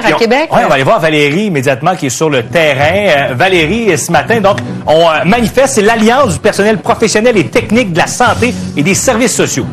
faire à Québec? Oui, on va aller voir Valérie immédiatement qui est sur le terrain. Valérie, ce matin, donc, on manifeste, c'est l'Alliance du personnel professionnel et technique de la santé et des services sociaux.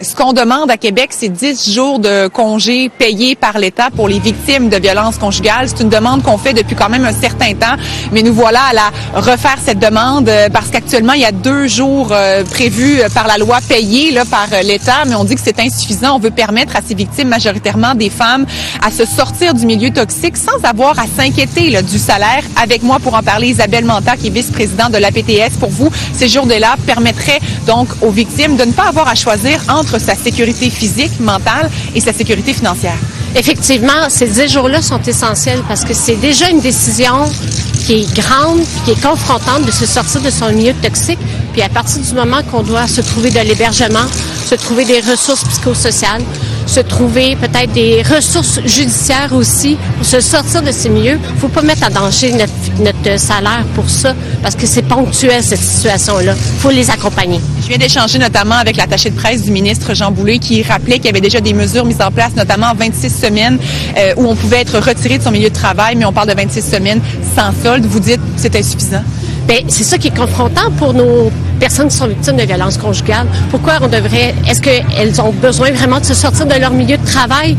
Ce qu'on demande à Québec, c'est 10 jours de congés payés par l'État pour les victimes de violences conjugales. C'est une demande qu'on fait depuis quand même un certain temps, mais nous voilà à la refaire cette demande parce qu'actuellement, il y a 2 jours prévus par la loi payés là, par l'État, mais on dit que c'est insuffisant. On veut permettre à ces victimes, majoritairement des femmes, à se sortir du milieu toxique sans avoir à s'inquiéter là, du salaire. Avec moi pour en parler, Isabelle Manta, qui est vice-présidente de l'APTS. Pour vous, ces jours-là permettraient donc aux victimes de ne pas avoir à choisir entre sa sécurité physique, mentale et sa sécurité financière. Effectivement, ces 10 jours-là sont essentiels parce que c'est déjà une décision qui est grande, qui est confrontante de se sortir de son milieu toxique. Puis à partir du moment qu'on doit se trouver de l'hébergement, se trouver des ressources psychosociales, se trouver peut-être des ressources judiciaires aussi pour se sortir de ces milieux, il ne faut pas mettre en danger notre salaire pour ça parce que c'est ponctuel cette situation-là. Il faut les accompagner. Je viens d'échanger notamment avec l'attaché de presse du ministre Jean Boulet qui rappelait qu'il y avait déjà des mesures mises en place, notamment 26 semaines où on pouvait être retiré de son milieu de travail, mais on parle de 26 semaines sans solde. Vous dites que c'est insuffisant? Bien, c'est ça qui est confrontant pour nos personnes qui sont victimes de violences conjugales. Pourquoi est-ce qu'elles ont besoin vraiment de se sortir de leur milieu de travail?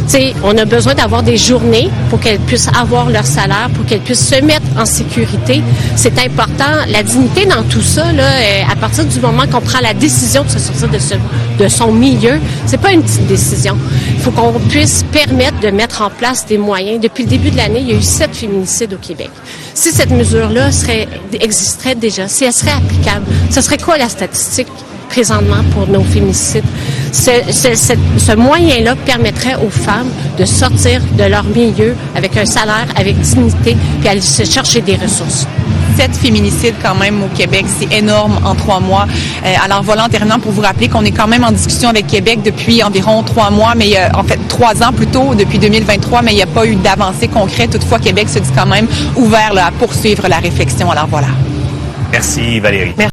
T'sais, on a besoin d'avoir des journées pour qu'elles puissent avoir leur salaire, pour qu'elles puissent se mettre en sécurité. C'est important. La dignité dans tout ça, là, à partir du moment qu'on prend la décision de se sortir de son milieu, c'est pas une petite décision. Il faut qu'on puisse permettre de mettre en place des moyens. Depuis le début de l'année, il y a eu 7 féminicides au Québec. Si cette mesure-là existerait déjà, si elle serait applicable, ce serait quoi la statistique présentement pour nos féminicides? Ce moyen-là permettrait aux femmes de sortir de leur milieu avec un salaire, avec dignité, puis aller se chercher des ressources. 7 féminicides quand même au Québec, c'est énorme en 3 mois. Alors volontairement, pour vous rappeler qu'on est quand même en discussion avec Québec depuis environ 3 mois, mais en fait 3 ans plus tôt, depuis 2023, mais il n'y a pas eu d'avancée concrète. Toutefois, Québec se dit quand même ouvert là, à poursuivre la réflexion. Alors voilà. Merci Valérie. Merci.